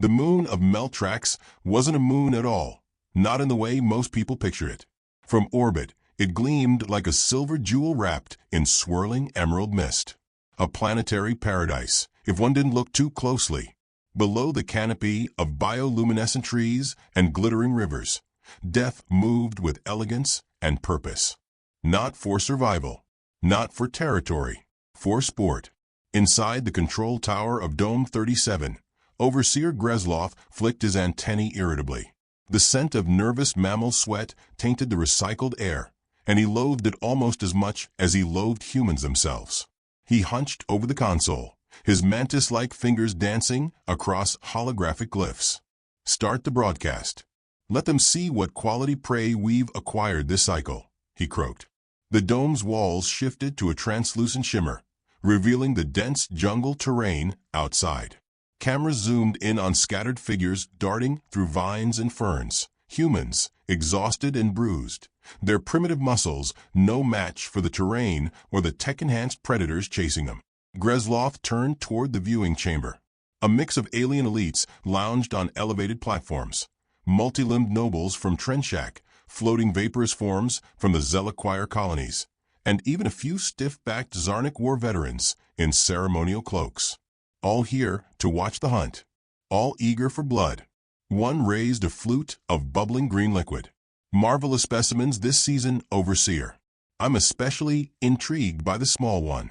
The moon of Meltrax wasn't a moon at all, not in the way most people picture it. From orbit, it gleamed like a silver jewel wrapped in swirling emerald mist. A planetary paradise, if one didn't look too closely. Below the canopy of bioluminescent trees and glittering rivers, death moved with elegance and purpose. Not for survival, not for territory, for sport. Inside the control tower of Dome 37, Overseer Gresloff flicked his antennae irritably. The scent of nervous mammal sweat tainted the recycled air, and he loathed it almost as much as he loathed humans themselves. He hunched over the console, his mantis-like fingers dancing across holographic glyphs. "Start the broadcast. Let them see what quality prey we've acquired this cycle," he croaked. The dome's walls shifted to a translucent shimmer, revealing the dense jungle terrain outside. Cameras zoomed in on scattered figures darting through vines and ferns, humans, exhausted and bruised, their primitive muscles no match for the terrain or the tech-enhanced predators chasing them. Gresloff turned toward the viewing chamber. A mix of alien elites lounged on elevated platforms, multi-limbed nobles from Trenchak, floating vaporous forms from the Zelaquire colonies, and even a few stiff-backed Zarnik war veterans in ceremonial cloaks. All here to watch the hunt, all eager for blood. One raised a flute of bubbling green liquid. "Marvelous specimens this season, Overseer. I'm especially intrigued by the small one."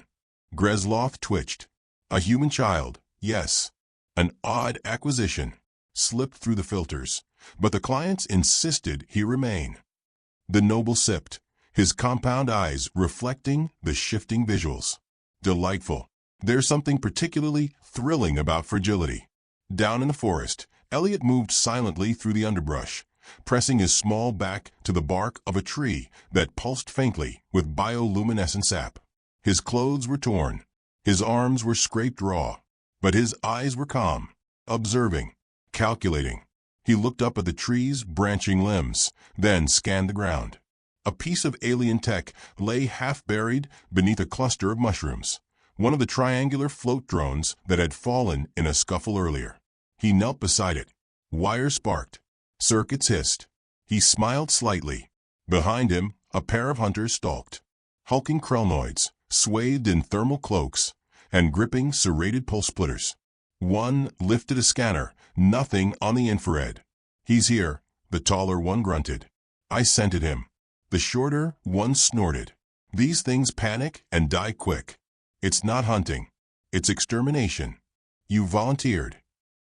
Gresloff twitched. A human child, yes. An odd acquisition. Slipped through the filters, but the clients insisted he remain. The noble sipped, his compound eyes reflecting the shifting visuals. Delightful. There's something particularly thrilling about fragility. Down in the forest, Elliot moved silently through the underbrush, pressing his small back to the bark of a tree that pulsed faintly with bioluminescent sap. His clothes were torn, his arms were scraped raw, but his eyes were calm, observing, calculating. He looked up at the tree's branching limbs, then scanned the ground. A piece of alien tech lay half-buried beneath a cluster of mushrooms, one of the triangular float drones that had fallen in a scuffle earlier. He knelt beside it. Wires sparked. Circuits hissed. He smiled slightly. Behind him, a pair of hunters stalked. Hulking krelnoids, swathed in thermal cloaks, and gripping serrated pulse splitters. One lifted a scanner, nothing on the infrared. "He's here," the taller one grunted. "I scented him." The shorter one snorted. "These things panic and die quick. It's not hunting. It's extermination. You volunteered.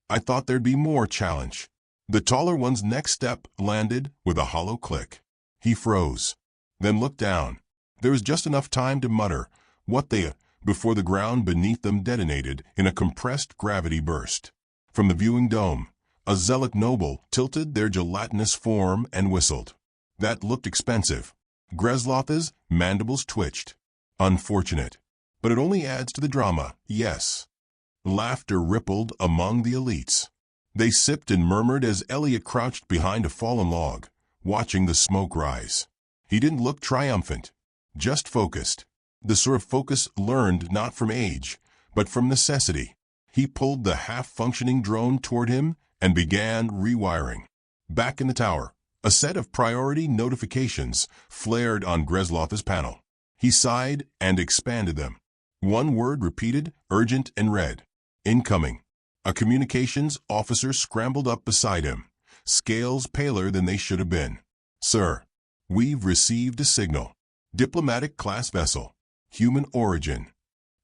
I thought there'd be more challenge." The taller one's next step landed with a hollow click. He froze, then looked down. There was just enough time to mutter what they before the ground beneath them detonated in a compressed gravity burst. From the viewing dome, a Zealot noble tilted their gelatinous form and whistled. That looked expensive. Gresloff's mandibles twitched. Unfortunate. But it only adds to the drama, yes. Laughter rippled among the elites. They sipped and murmured as Elliot crouched behind a fallen log, watching the smoke rise. He didn't look triumphant, just focused. The sort of focus learned not from age, but from necessity. He pulled the half-functioning drone toward him and began rewiring. Back in the tower, a set of priority notifications flared on Gresloff's panel. He sighed and expanded them. One word repeated, urgent and red. "Incoming." A communications officer scrambled up beside him, scales paler than they should have been. "Sir, we've received a signal. Diplomatic class vessel. Human origin.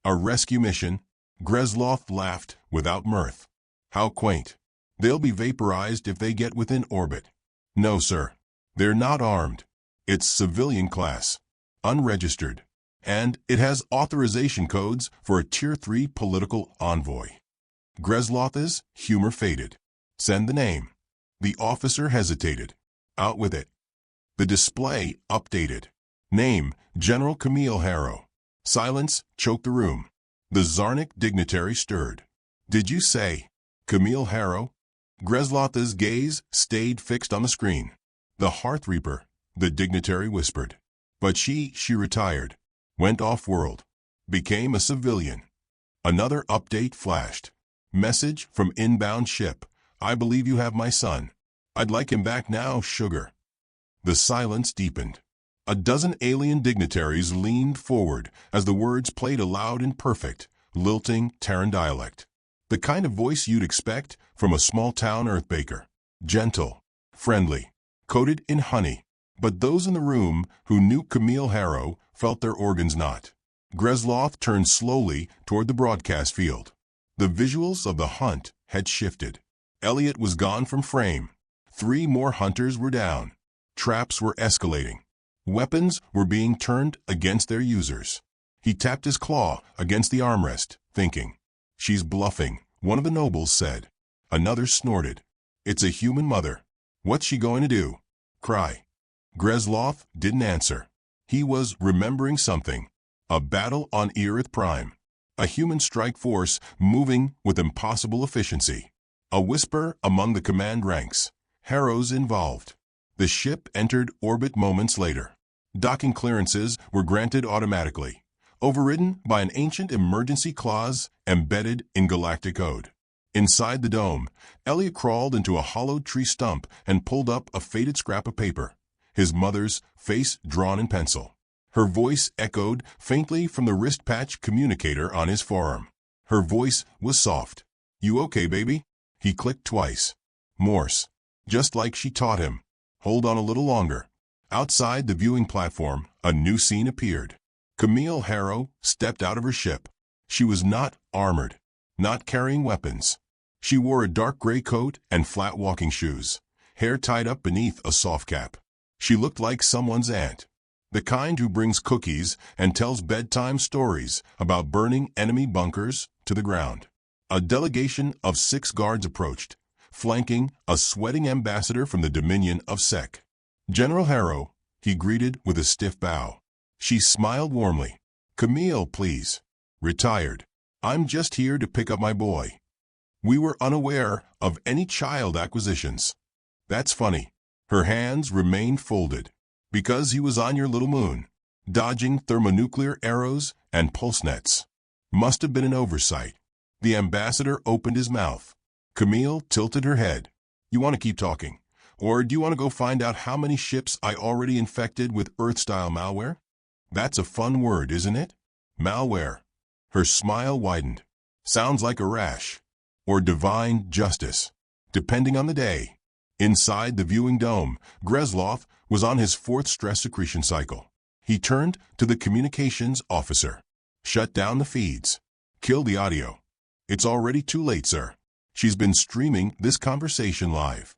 A rescue mission." Gresloff laughed without mirth. "How quaint. They'll be vaporized if they get within orbit." "No, sir. They're not armed. It's civilian class. Unregistered. And it has authorization codes for a Tier 3 political envoy." Gresloff's humor faded. "Send the name." The officer hesitated. "Out with it." The display updated. Name, General Camille Harrow. Silence choked the room. The Zarnik dignitary stirred. "Did you say Camille Harrow?" Gresloff's gaze stayed fixed on the screen. "The Hearth Reaper," the dignitary whispered. "But she retired. Went off-world. Became a civilian." Another update flashed. Message from inbound ship. I believe you have my son. I'd like him back now, sugar." The silence deepened. A dozen alien dignitaries leaned forward as the words played aloud in perfect, lilting Terran dialect. The kind of voice you'd expect from a small-town earthbaker. Gentle, friendly, coated in honey. But those in the room who knew Camille Harrow felt their organs knot. Gresloth turned slowly toward the broadcast field. The visuals of the hunt had shifted. Elliot was gone from frame. 3 more hunters were down. Traps were escalating. Weapons were being turned against their users. He tapped his claw against the armrest, thinking. "She's bluffing," one of the nobles said. Another snorted. "It's a human mother. What's she going to do? Cry?" Gresloth didn't answer. He was remembering something. A battle on Erith Prime. A human strike force moving with impossible efficiency. A whisper among the command ranks. Harrow's involved. The ship entered orbit moments later. Docking clearances were granted automatically, overridden by an ancient emergency clause embedded in galactic code. Inside the dome, Elliot crawled into a hollowed tree stump and pulled up a faded scrap of paper, his mother's face drawn in pencil. Her voice echoed faintly from the wrist patch communicator on his forearm. Her voice was soft. "You okay, baby?" He clicked twice. Morse. Just like she taught him. Hold on a little longer. Outside the viewing platform, a new scene appeared. Camille Harrow stepped out of her ship. She was not armored, not carrying weapons. She wore a dark gray coat and flat walking shoes, hair tied up beneath a soft cap. She looked like someone's aunt, the kind who brings cookies and tells bedtime stories about burning enemy bunkers to the ground. A delegation of 6 guards approached, flanking a sweating ambassador from the Dominion of Sec. "General Harrow," he greeted with a stiff bow. She smiled warmly. "Camille, please." "Retired. I'm just here to pick up my boy. We were unaware of any child acquisitions." "That's funny." Her hands remained folded. "Because he was on your little moon, dodging thermonuclear arrows and pulse nets. Must have been an oversight." The ambassador opened his mouth. Camille tilted her head. "You want to keep talking? Or do you want to go find out how many ships I already infected with Earth-style malware?" "That's a fun word, isn't it? Malware." Her smile widened. "Sounds like a rash. Or divine justice, depending on the day." Inside the viewing dome, Gresloth was on his 4th stress secretion cycle. He turned to the communications officer. "Shut down the feeds. Kill the audio. It's already too late, sir. She's been streaming this conversation live."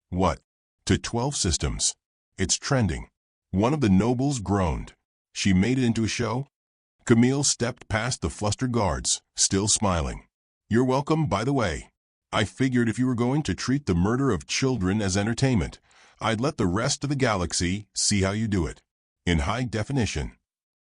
"What?" "To 12 systems. It's trending." One of the nobles groaned. "She made it into a show?" Camille stepped past the flustered guards, still smiling. "You're welcome, by the way. I figured if you were going to treat the murder of children as entertainment, I'd let the rest of the galaxy see how you do it. In high definition."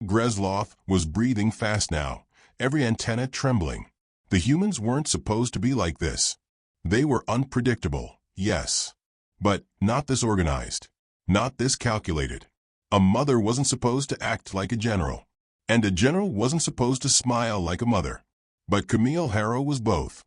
Gresloth was breathing fast now, every antenna trembling. The humans weren't supposed to be like this. They were unpredictable, yes. But not this organized. Not this calculated. A mother wasn't supposed to act like a general. And a general wasn't supposed to smile like a mother. But Camille Harrow was both.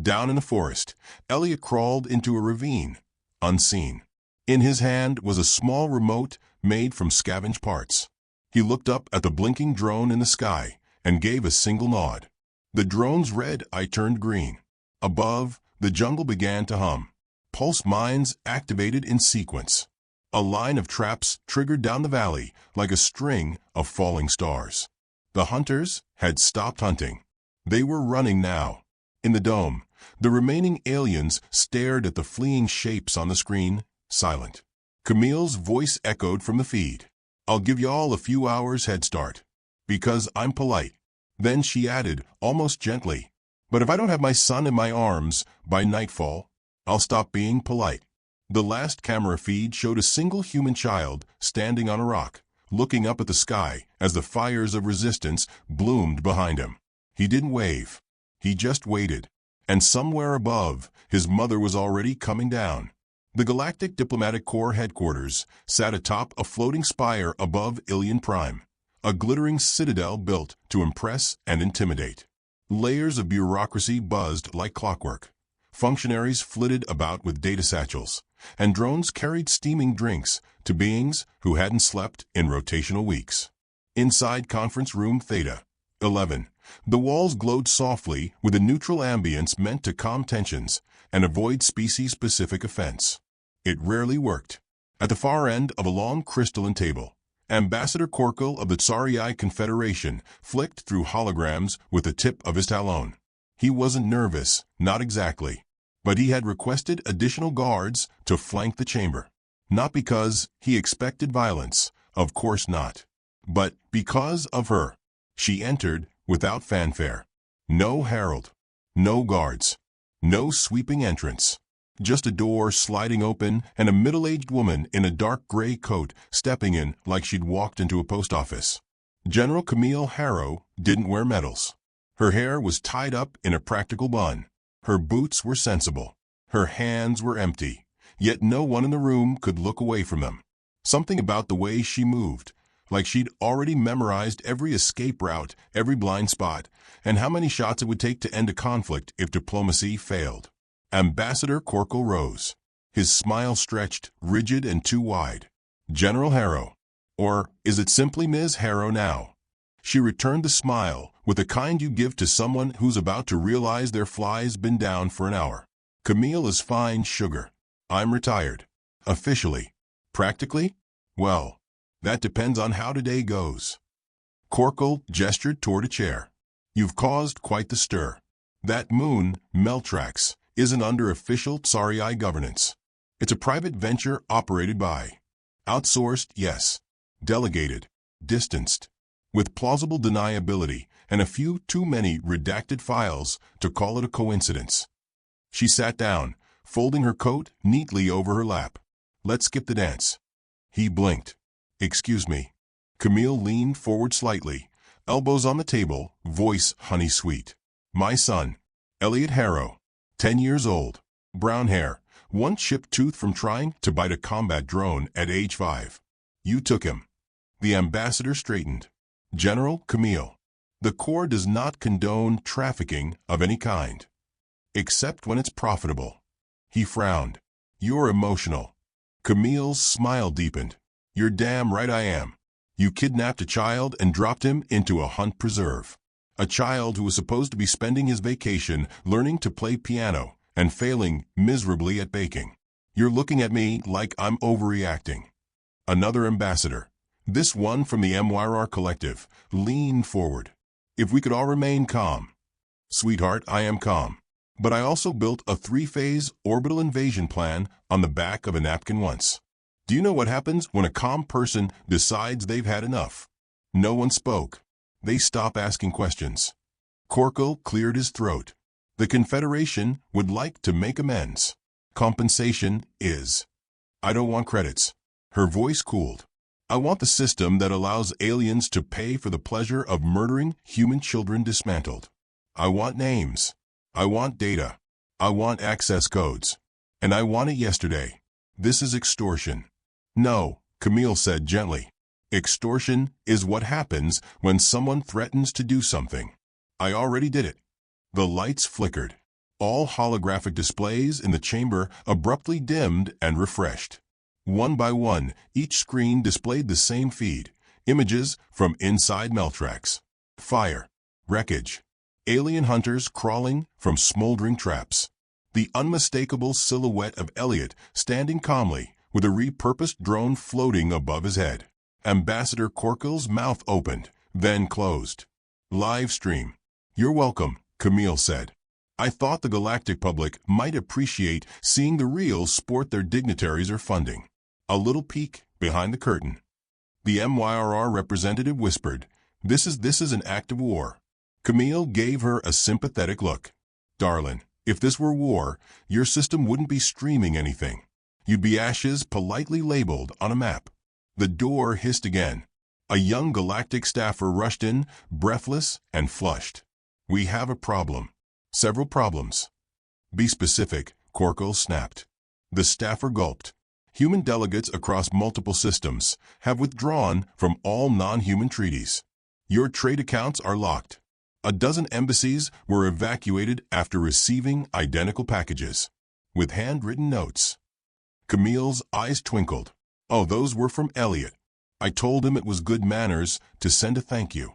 Down in the forest, Elliot crawled into a ravine, unseen. In his hand was a small remote made from scavenged parts. He looked up at the blinking drone in the sky and gave a single nod. The drone's red eye turned green. Above, the jungle began to hum. Pulse mines activated in sequence. A line of traps triggered down the valley like a string of falling stars. The hunters had stopped hunting. They were running now. In the dome, the remaining aliens stared at the fleeing shapes on the screen, silent. Camille's voice echoed from the feed. "I'll give you all a few hours head start. Because I'm polite." Then she added, almost gently, "But if I don't have my son in my arms by nightfall, I'll stop being polite." The last camera feed showed a single human child standing on a rock, looking up at the sky as the fires of resistance bloomed behind him. He didn't wave. He just waited. And somewhere above, his mother was already coming down. The Galactic Diplomatic Corps headquarters sat atop a floating spire above Ilion Prime, a glittering citadel built to impress and intimidate. Layers of bureaucracy buzzed like clockwork. functionaries flitted about with data satchels, and drones carried steaming drinks to beings who hadn't slept in rotational weeks. Inside Conference Room Theta 11, the walls glowed softly with a neutral ambience meant to calm tensions and avoid species-specific offense. It rarely worked. At the far end of a long crystalline table, Ambassador Korkul of the Tsarii Confederation flicked through holograms with the tip of his talon. He wasn't nervous, not exactly, but he had requested additional guards to flank the chamber. Not because he expected violence, of course not, but because of her. She entered without fanfare. No herald, no guards, no sweeping entrance. Just a door sliding open and a middle-aged woman in a dark gray coat stepping in like she'd walked into a post office. General Camille Harrow didn't wear medals. Her hair was tied up in a practical bun. Her boots were sensible. Her hands were empty, yet no one in the room could look away from them. Something about the way she moved, like she'd already memorized every escape route, every blind spot, and how many shots it would take to end a conflict if diplomacy failed. Ambassador Korkul rose. His smile stretched, rigid and too wide. General Harrow. Or is it simply Ms. Harrow now? She returned the smile, with the kind you give to someone who's about to realize their fly's been down for an hour. Camille is fine, sugar. I'm retired. Officially. Practically? Well, that depends on how today goes. Korkul gestured toward a chair. You've caused quite the stir. That moon, Meltrax, isn't under official Tsarii governance. It's a private venture operated by. Outsourced, yes. Delegated. Distanced. With plausible deniability and a few too many redacted files to call it a coincidence. She sat down, folding her coat neatly over her lap. Let's skip the dance. He blinked. Excuse me. Camille leaned forward slightly, elbows on the table, voice honey-sweet. My son, Elliot Harrow, 10 years old, brown hair, one chipped tooth from trying to bite a combat drone at age 5. You took him. The ambassador straightened. General Camille, the Corps does not condone trafficking of any kind. Except when it's profitable. He frowned. You're emotional. Camille's smile deepened. You're damn right I am. You kidnapped a child and dropped him into a hunt preserve. A child who was supposed to be spending his vacation learning to play piano and failing miserably at baking. You're looking at me like I'm overreacting. Another ambassador, this one from the MYR Collective, leaned forward. If we could all remain calm. Sweetheart, I am calm. But I also built a 3-phase orbital invasion plan on the back of a napkin once. Do you know what happens when a calm person decides they've had enough? No one spoke. They stop asking questions. Korkul cleared his throat. The Confederation would like to make amends. Compensation is. I don't want credits. Her voice cooled. I want the system that allows aliens to pay for the pleasure of murdering human children dismantled. I want names. I want data. I want access codes. And I want it yesterday. This is extortion. No, Camille said gently. Extortion is what happens when someone threatens to do something. I already did it. The lights flickered. All holographic displays in the chamber abruptly dimmed and refreshed. One by one, each screen displayed the same feed. Images from inside Meltrax. Fire. Wreckage. Alien hunters crawling from smoldering traps. The unmistakable silhouette of Elliot standing calmly with a repurposed drone floating above his head. Ambassador Korkul's mouth opened, then closed. Live stream. You're welcome, Camille said. I thought the galactic public might appreciate seeing the real sport their dignitaries are funding. A little peek behind the curtain. The MYRR representative whispered, This is an act of war. Camille gave her a sympathetic look. Darling, if this were war, your system wouldn't be streaming anything. You'd be ashes politely labeled on a map. The door hissed again. A young galactic staffer rushed in, breathless and flushed. We have a problem. Several problems. Be specific, Korkul snapped. The staffer gulped. Human delegates across multiple systems have withdrawn from all non-human treaties. Your trade accounts are locked. A dozen embassies were evacuated after receiving identical packages, with handwritten notes. Camille's eyes twinkled. Oh, those were from Elliot. I told him it was good manners to send a thank you.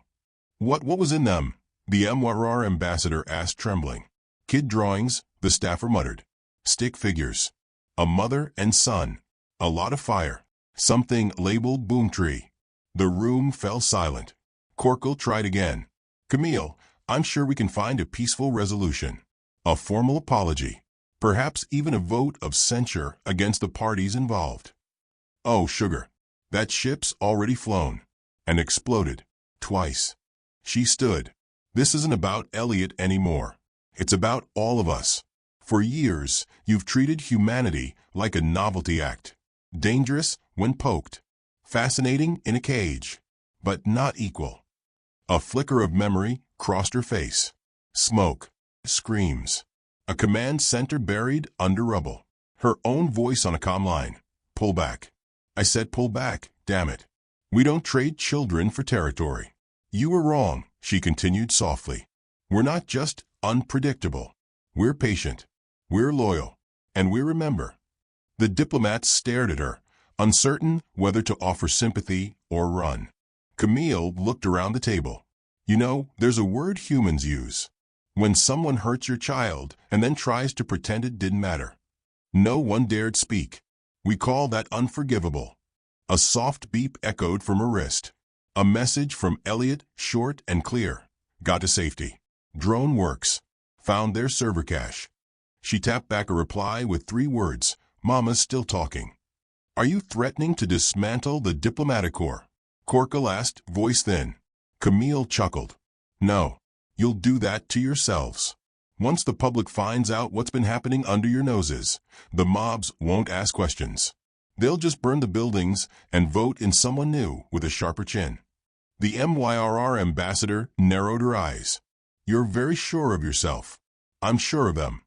What was in them? The MYR ambassador asked, trembling. Kid drawings, the staffer muttered. Stick figures. A mother and son. A lot of fire. Something labeled boom tree. The room fell silent. Corkle tried again. Camille, I'm sure we can find a peaceful resolution. A formal apology. Perhaps even a vote of censure against the parties involved. Oh, sugar. That ship's already flown. And exploded. Twice. She stood. This isn't about Elliot anymore. It's about all of us. For years, you've treated humanity like a novelty act. Dangerous when poked. Fascinating in a cage. But not equal. A flicker of memory crossed her face. Smoke. Screams. A command center buried under rubble. Her own voice on a comm line. Pull back. I said pull back, damn it. We don't trade children for territory. You were wrong, she continued softly. We're not just unpredictable. We're patient. We're loyal. And we remember. The diplomats stared at her, uncertain whether to offer sympathy or run. Camille looked around the table. You know, there's a word humans use. When someone hurts your child and then tries to pretend it didn't matter. No one dared speak. We call that unforgivable. A soft beep echoed from her wrist. A message from Elliot, short and clear. Got to safety. Drone works. Found their server cache. She tapped back a reply with 3 words. Mama's still talking. Are you threatening to dismantle the diplomatic corps? Corkle asked, voice thin. Camille chuckled. No. You'll do that to yourselves. Once the public finds out what's been happening under your noses, the mobs won't ask questions. They'll just burn the buildings and vote in someone new with a sharper chin. The MYRR ambassador narrowed her eyes. You're very sure of yourself. I'm sure of them.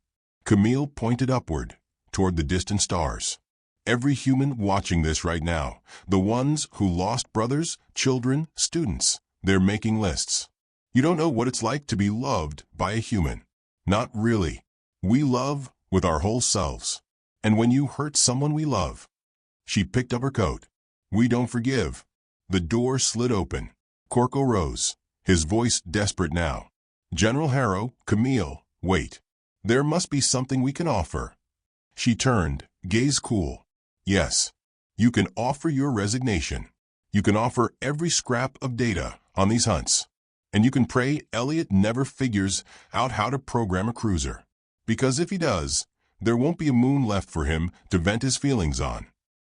Camille pointed upward, toward the distant stars. Every human watching this right now, the ones who lost brothers, children, students, they're making lists. You don't know what it's like to be loved by a human. Not really. We love with our whole selves. And when you hurt someone we love. She picked up her coat. We don't forgive. The door slid open. Corkle rose, his voice desperate now. General Harrow, Camille, wait. There must be something we can offer. She turned, gaze cool. Yes. You can offer your resignation. You can offer every scrap of data on these hunts. And you can pray Elliot never figures out how to program a cruiser. Because if he does, there won't be a moon left for him to vent his feelings on.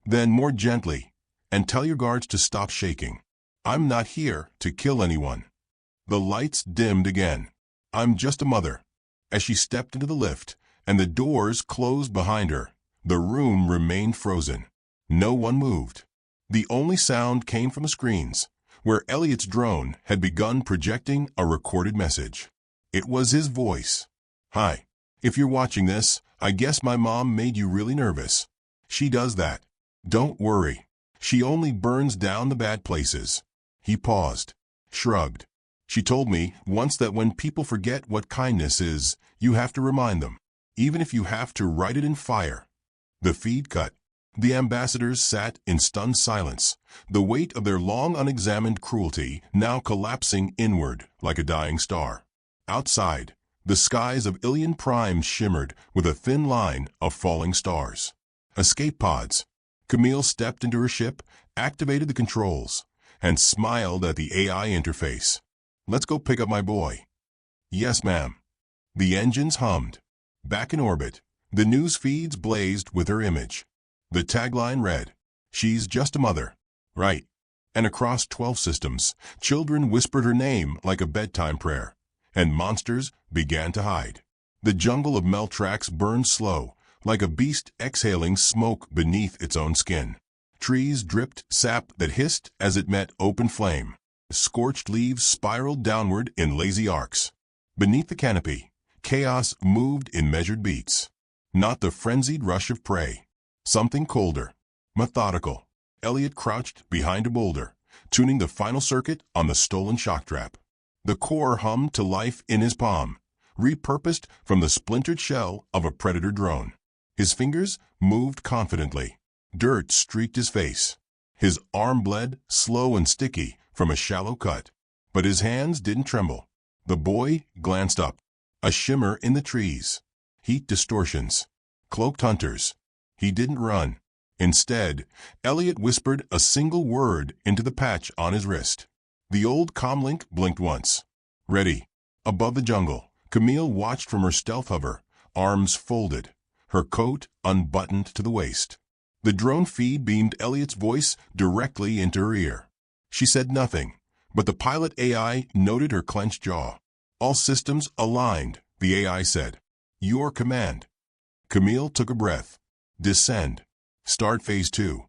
Then more gently, and tell your guards to stop shaking. I'm not here to kill anyone. The lights dimmed again. I'm just a mother. As she stepped into the lift, and the doors closed behind her, the room remained frozen. No one moved. The only sound came from the screens, where Elliot's drone had begun projecting a recorded message. It was his voice. Hi. If you're watching this, I guess my mom made you really nervous. She does that. Don't worry. She only burns down the bad places. He paused, shrugged. She told me once that when people forget what kindness is, you have to remind them, even if you have to write it in fire. The feed cut. The ambassadors sat in stunned silence, the weight of their long unexamined cruelty now collapsing inward like a dying star. Outside, the skies of Ilion Prime shimmered with a thin line of falling stars. Escape pods. Camille stepped into her ship, activated the controls, and smiled at the AI interface. Let's go pick up my boy. Yes, ma'am. The engines hummed. Back in orbit, the news feeds blazed with her image. The tagline read, "She's just a mother." Right. And across 12 systems, children whispered her name like a bedtime prayer, and monsters began to hide. The jungle of Meltrax burned slow, like a beast exhaling smoke beneath its own skin. Trees dripped sap that hissed as it met open flame. Scorched leaves spiraled downward in lazy arcs. Beneath the canopy, chaos moved in measured beats. Not the frenzied rush of prey. Something colder, methodical. Elliot crouched behind a boulder, tuning the final circuit on the stolen shock trap. The core hummed to life in his palm, repurposed from the splintered shell of a predator drone. His fingers moved confidently. Dirt streaked his face. His arm bled, slow and sticky, from a shallow cut. But his hands didn't tremble. The boy glanced up. A shimmer in the trees. Heat distortions. Cloaked hunters. He didn't run. Instead, Elliot whispered a single word into the patch on his wrist. The old comlink blinked once. Ready. Above the jungle, Camille watched from her stealth hover, arms folded, her coat unbuttoned to the waist. The drone feed beamed Elliot's voice directly into her ear. She said nothing, but the pilot AI noted her clenched jaw. All systems aligned, the AI said. Your command. Camille took a breath. Descend. Start Phase 2.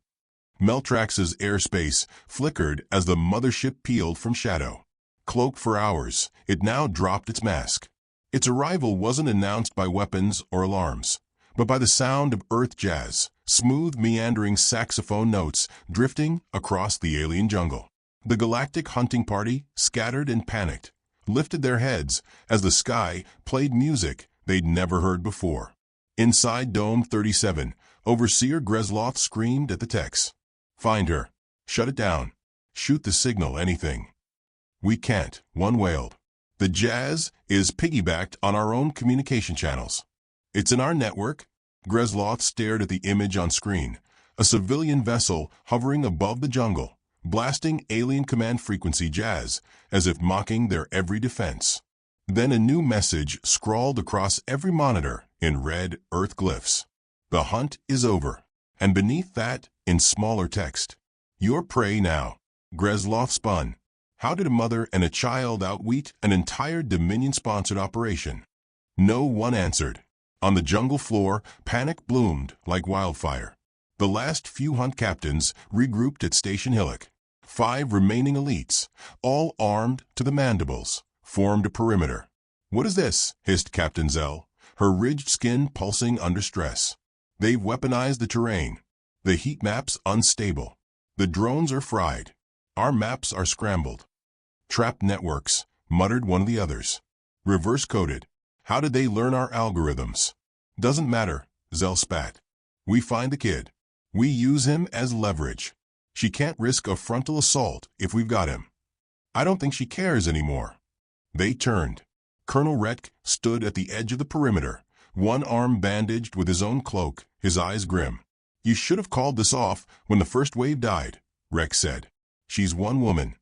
Meltrax's airspace flickered as the mothership peeled from shadow. Cloaked for hours, it now dropped its mask. Its arrival wasn't announced by weapons or alarms, but by the sound of earth jazz, smooth meandering saxophone notes drifting across the alien jungle. The galactic hunting party, scattered and panicked, lifted their heads as the sky played music they'd never heard before. Inside Dome 37, Overseer Gresloth screamed at the techs. Find her. Shut it down. Shoot the signal, anything. We can't, one wailed. The jazz is piggybacked on our own communication channels. It's in our network. Gresloth stared at the image on screen, a civilian vessel hovering above the jungle, blasting alien command frequency jazz as if mocking their every defense. Then a new message scrawled across every monitor in red earth glyphs. The hunt is over. And beneath that, in smaller text, your prey now. Gresloth spun. How did a mother and a child outwit an entire Dominion-sponsored operation? No one answered. On the jungle floor, panic bloomed like wildfire. The last few hunt captains regrouped at Station Hillock. 5 remaining elites, all armed to the mandibles, formed a perimeter. What is this? Hissed Captain Zell, her ridged skin pulsing under stress. They've weaponized the terrain. The heat map's unstable. The drones are fried. Our maps are scrambled. Trapped networks, muttered one of the others. Reverse-coded. How did they learn our algorithms? Doesn't matter, Zell spat. We find the kid. We use him as leverage. She can't risk a frontal assault if we've got him. I don't think she cares anymore. They turned. Colonel Retk stood at the edge of the perimeter, one arm bandaged with his own cloak, his eyes grim. You should have called this off when the first wave died, Rex said. She's one woman.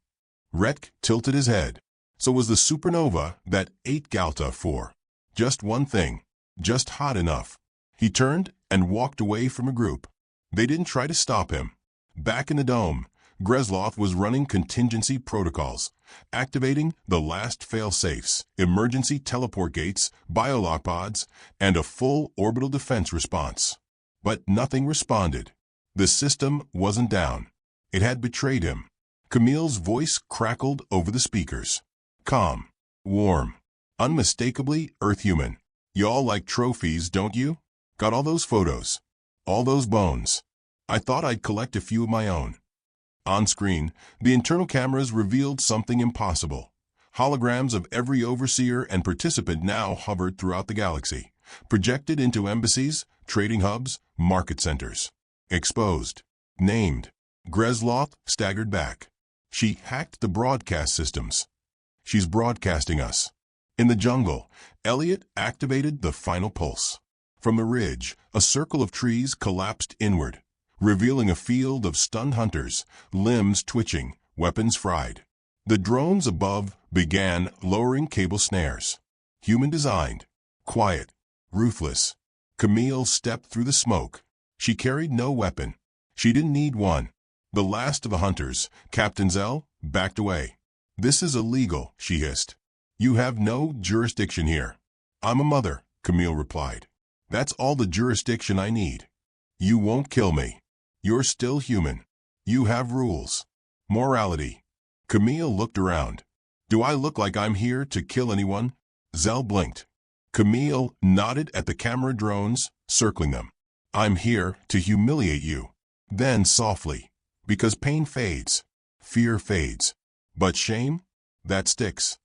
Retk tilted his head. So was the supernova that ate Galta for. Just one thing. Just hot enough. He turned and walked away from a group. They didn't try to stop him. Back in the dome, Gresloth was running contingency protocols, activating the last fail-safes, emergency teleport gates, biolock pods, and a full orbital defense response. But nothing responded. The system wasn't down. It had betrayed him. Camille's voice crackled over the speakers. Calm. Warm. Unmistakably Earth-human. Y'all like trophies, don't you? Got all those photos. All those bones. I thought I'd collect a few of my own. On screen, the internal cameras revealed something impossible. Holograms of every overseer and participant now hovered throughout the galaxy, projected into embassies, trading hubs, market centers. Exposed. Named. Gresloth staggered back. She hacked the broadcast systems. She's broadcasting us. In the jungle, Elliot activated the final pulse. From the ridge, a circle of trees collapsed inward, revealing a field of stunned hunters, limbs twitching, weapons fried. The drones above began lowering cable snares. Human-designed, quiet, ruthless. Camille stepped through the smoke. She carried no weapon. She didn't need one. The last of the hunters, Captain Zell, backed away. This is illegal, she hissed. You have no jurisdiction here. I'm a mother, Camille replied. That's all the jurisdiction I need. You won't kill me. You're still human. You have rules. Morality. Camille looked around. Do I look like I'm here to kill anyone? Zell blinked. Camille nodded at the camera drones, circling them. I'm here to humiliate you. Then softly. Because pain fades. Fear fades. But shame? That sticks.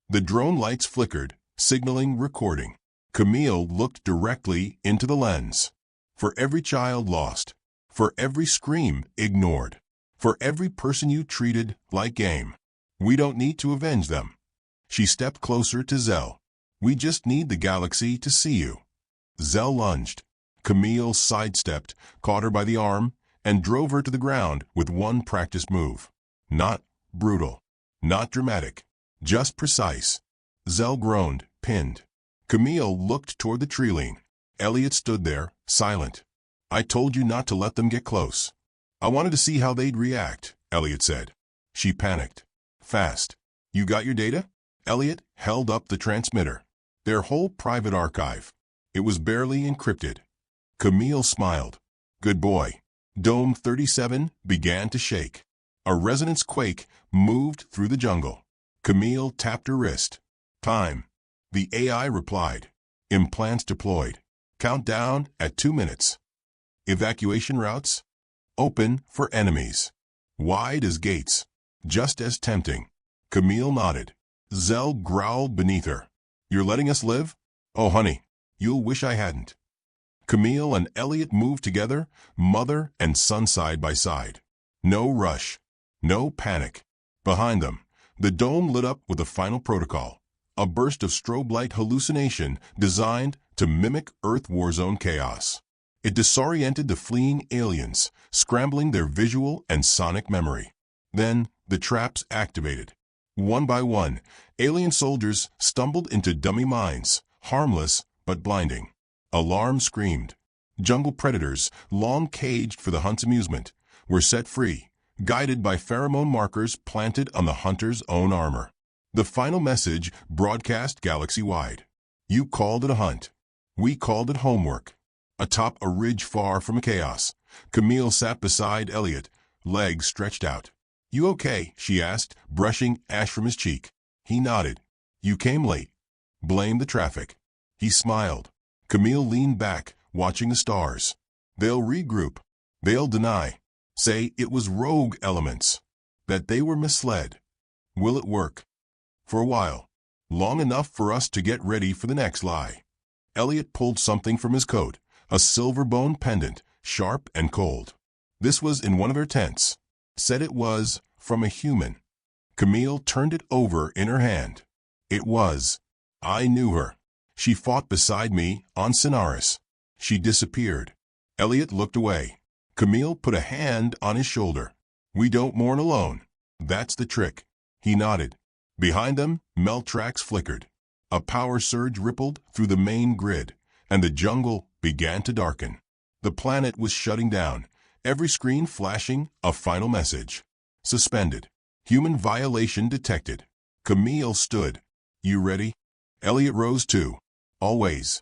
The drone lights flickered, signaling recording. Camille looked directly into the lens. For every child lost, for every scream ignored, for every person you treated like game, we don't need to avenge them. She stepped closer to Zell. We just need the galaxy to see you. Zell lunged. Camille sidestepped, caught her by the arm, and drove her to the ground with one practiced move. Not brutal, not dramatic, just precise. Zell groaned, pinned. Camille looked toward the treeline. Elliot stood there, silent. I told you not to let them get close. I wanted to see how they'd react, Elliot said. She panicked. Fast. You got your data? Elliot held up the transmitter. Their whole private archive. It was barely encrypted. Camille smiled. Good boy. Dome 37 began to shake. A resonance quake moved through the jungle. Camille tapped her wrist. Time. The AI replied. Implants deployed. Countdown at 2 minutes. Evacuation routes? Open for enemies. Wide as gates. Just as tempting. Camille nodded. Zell growled beneath her. You're letting us live? Oh, honey, you'll wish I hadn't. Camille and Elliot moved together, mother and son side by side. No rush. No panic. Behind them, the dome lit up with a final protocol. A burst of strobe light hallucination designed to mimic Earth warzone chaos. It disoriented the fleeing aliens, scrambling their visual and sonic memory. Then, the traps activated. One by one, alien soldiers stumbled into dummy mines, harmless but blinding. Alarm screamed. Jungle predators, long caged for the hunt's amusement, were set free, guided by pheromone markers planted on the hunter's own armor. The final message broadcast galaxy-wide. You called it a hunt. We called it homework. Atop a ridge far from chaos, Camille sat beside Elliot, legs stretched out. You okay? She asked, brushing ash from his cheek. He nodded. You came late. Blame the traffic. He smiled. Camille leaned back, watching the stars. They'll regroup. They'll deny. Say it was rogue elements. That they were misled. Will it work? For a while. Long enough for us to get ready for the next lie. Elliot pulled something from his coat, a silver bone pendant, sharp and cold. This was in one of her tents. Said it was from a human. Camille turned it over in her hand. It was. I knew her. She fought beside me on Sinaris. She disappeared. Elliot looked away. Camille put a hand on his shoulder. We don't mourn alone. That's the trick. He nodded. Behind them, melt tracks flickered. A power surge rippled through the main grid, and the jungle began to darken. The planet was shutting down, every screen flashing a final message. Suspended. Human violation detected. Camille stood. You ready? Elliot rose too. Always.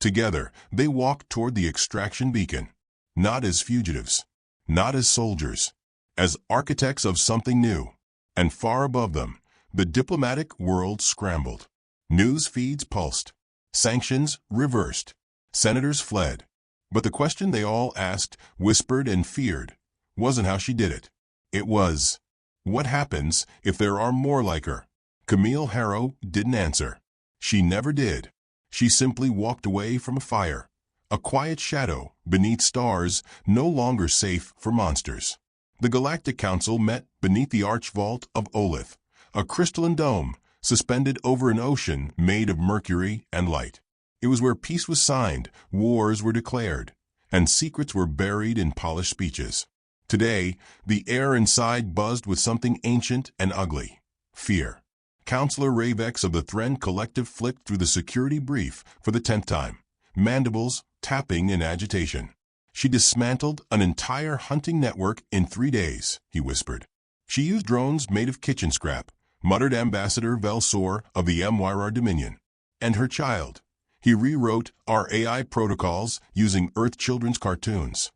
Together, they walked toward the extraction beacon. Not as fugitives. Not as soldiers. As architects of something new. And far above them, the diplomatic world scrambled. News feeds pulsed. Sanctions reversed. Senators fled. But the question they all asked, whispered and feared, wasn't how she did it. It was, what happens if there are more like her? Camille Harrow didn't answer. She never did. She simply walked away from a fire. A quiet shadow beneath stars, no longer safe for monsters. The Galactic Council met beneath the archvault of Olith, a crystalline dome suspended over an ocean made of mercury and light. It was where peace was signed, wars were declared, and secrets were buried in polished speeches. Today, the air inside buzzed with something ancient and ugly. Fear. Counselor Ravex of the Thren Collective flicked through the security brief for the 10th time, mandibles tapping in agitation. She dismantled an entire hunting network in 3 days, he whispered. She used drones made of kitchen scrap, muttered Ambassador Velsor of the Mwr Dominion. And her child. He rewrote our AI protocols using Earth children's cartoons.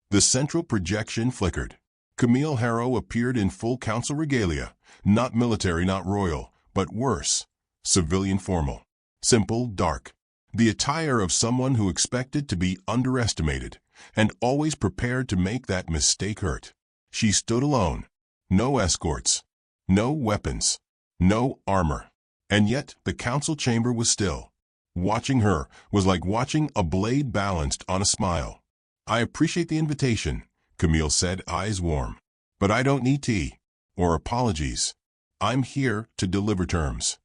The central projection flickered. Camille Harrow appeared in full council regalia, not military, not royal, but worse, civilian formal. Simple, dark. The attire of someone who expected to be underestimated, and always prepared to make that mistake hurt. She stood alone. No escorts. No weapons. No armor. And yet the council chamber was still. Watching her was like watching a blade balanced on a smile. "I appreciate the invitation," Camille said, eyes warm. "But I don't need tea or apologies. I'm here to deliver terms."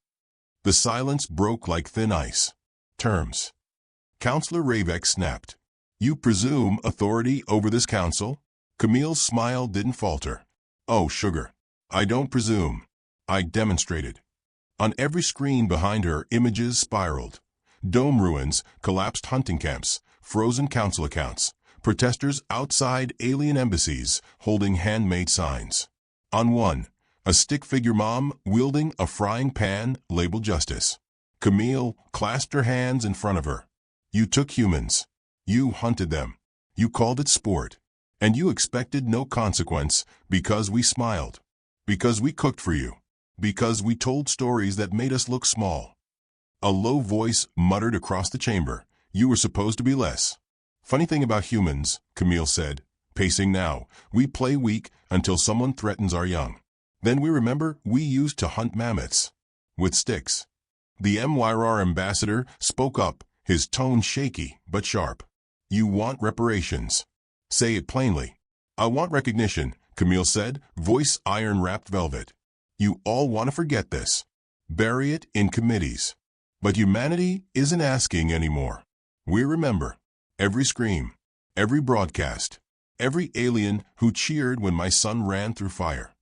The silence broke like thin ice. "Terms?" Counselor Ravek snapped. "You presume authority over this council?" Camille's smile didn't falter. "Oh, sugar. I don't presume. I demonstrated." On every screen behind her, images spiraled. Dome ruins, collapsed hunting camps, frozen council accounts, protesters outside alien embassies holding handmade signs. On one, a stick-figure mom wielding a frying pan labeled justice. Camille clasped her hands in front of her. "You took humans. You hunted them. You called it sport. And you expected no consequence because we smiled. Because we cooked for you. Because we told stories that made us look small." A low voice muttered across the chamber, "You were supposed to be less." "Funny thing about humans," Camille said, pacing now, "we play weak until someone threatens our young. Then we remember we used to hunt mammoths. With sticks." The MYR ambassador spoke up, his tone shaky but sharp. "You want reparations. Say it plainly." "I want recognition," Camille said, voice iron-wrapped velvet. "You all want to forget this. Bury it in committees. But humanity isn't asking anymore. We remember. Every scream. Every broadcast. Every alien who cheered when my son ran through fire."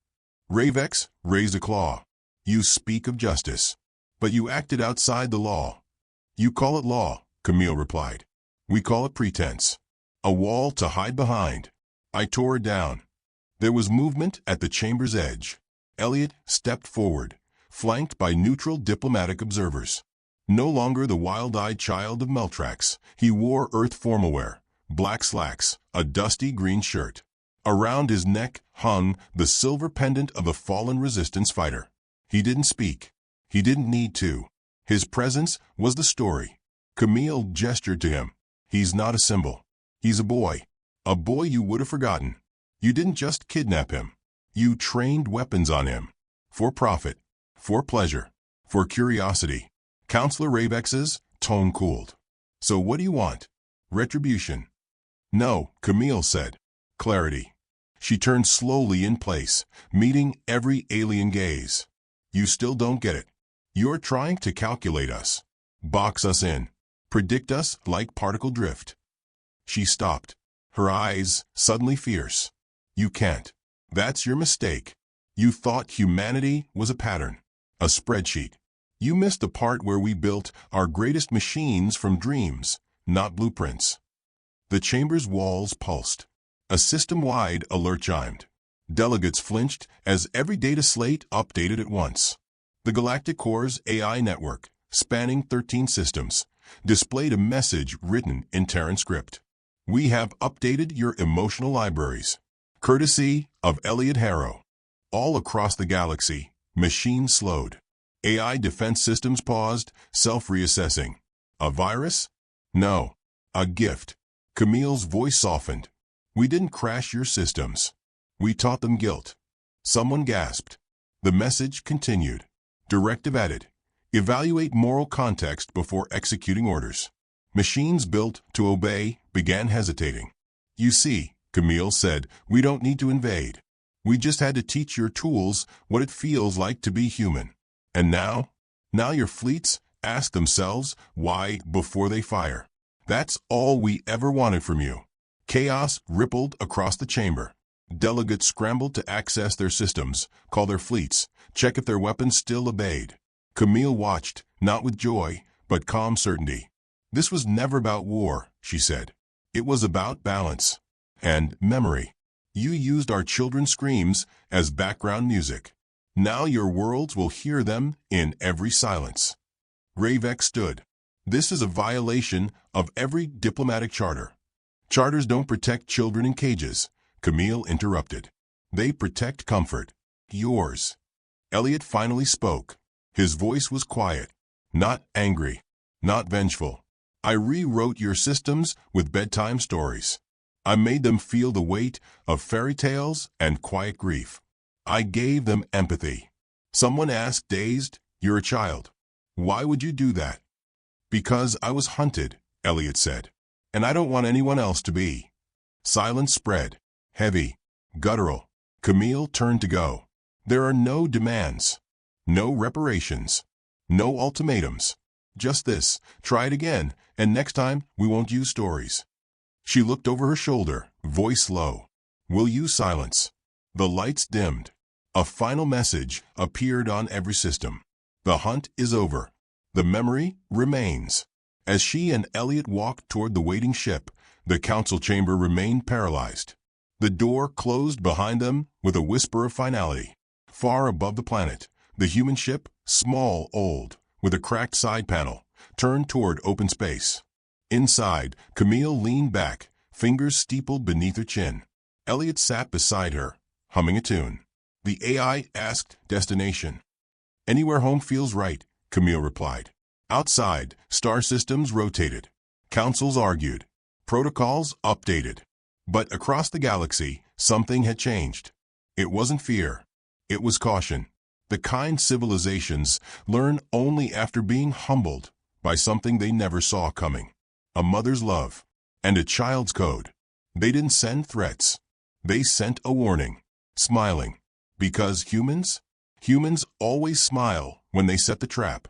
Ravex raised a claw. "You speak of justice. But you acted outside the law." "You call it law," Camille replied. "We call it pretense. A wall to hide behind." I tore it down. There was movement at the chamber's edge. Elliot stepped forward, flanked by neutral diplomatic observers. No longer the wild-eyed child of Meltrax, he wore Earth formalwear, black slacks, a dusty green shirt. Around his neck hung the silver pendant of a fallen resistance fighter. He didn't speak. He didn't need to. His presence was the story. Camille gestured to him. "He's not a symbol. He's a boy. A boy you would have forgotten. You didn't just kidnap him. You trained weapons on him. For profit. For pleasure. For curiosity." Counselor Ravex's tone cooled. "So what do you want? Retribution?" "No," Camille said. "Clarity." She turned slowly in place, meeting every alien gaze. "You still don't get it. You're trying to calculate us. Box us in. Predict us like particle drift." She stopped, her eyes suddenly fierce. "You can't. That's your mistake. You thought humanity was a pattern, a spreadsheet. You missed the part where we built our greatest machines from dreams, not blueprints." The chamber's walls pulsed. A system-wide alert chimed. Delegates flinched as every data slate updated at once. The Galactic Core's AI network, spanning 13 systems, displayed a message written in Terran script. "We have updated your emotional libraries. Courtesy of Elliot Harrow." All across the galaxy, machines slowed. AI defense systems paused, self-reassessing. "A virus? No. A gift." Camille's voice softened. "We didn't crash your systems. We taught them guilt." Someone gasped. The message continued. Directive added. "Evaluate moral context before executing orders." Machines built to obey began hesitating. "You see," Camille said, "we don't need to invade. We just had to teach your tools what it feels like to be human. And now? Now your fleets ask themselves why before they fire. That's all we ever wanted from you." Chaos rippled across the chamber. Delegates scrambled to access their systems, call their fleets, check if their weapons still obeyed. Camille watched, not with joy, but calm certainty. "This was never about war," she said. "It was about balance. And memory. You used our children's screams as background music. Now your worlds will hear them in every silence." Ravek stood. "This is a violation of every diplomatic charter." "Charters don't protect children in cages," Camille interrupted. "They protect comfort. Yours." Elliot finally spoke. His voice was quiet, not angry, not vengeful. "I rewrote your systems with bedtime stories. I made them feel the weight of fairy tales and quiet grief. I gave them empathy." Someone asked, dazed, "You're a child. Why would you do that? Because I was hunted, Elliot said. And I don't want anyone else to be. Silence spread. Heavy. Guttural. Camille turned to go. There are no demands. No reparations. No ultimatums. Just this. Try it again, and next time we won't use stories. She looked over her shoulder, voice low. We'll use silence. The lights dimmed. A final message appeared on every system. The hunt is over. The memory remains. As she and Elliot walked toward the waiting ship, the council chamber remained paralyzed. The door closed behind them with a whisper of finality. Far above the planet, the human ship, small, old, with a cracked side panel, turned toward open space. Inside, Camille leaned back, fingers steepled beneath her chin. Elliot sat beside her, humming a tune. The AI asked destination. Anywhere home feels right, Camille replied. Outside, star systems rotated. Councils argued. Protocols updated. But across the galaxy, something had changed. It wasn't fear. It was caution. The kind civilizations learn only after being humbled by something they never saw coming. A mother's love and a child's code. They didn't send threats. They sent a warning, smiling. Because humans always smile when they set the trap.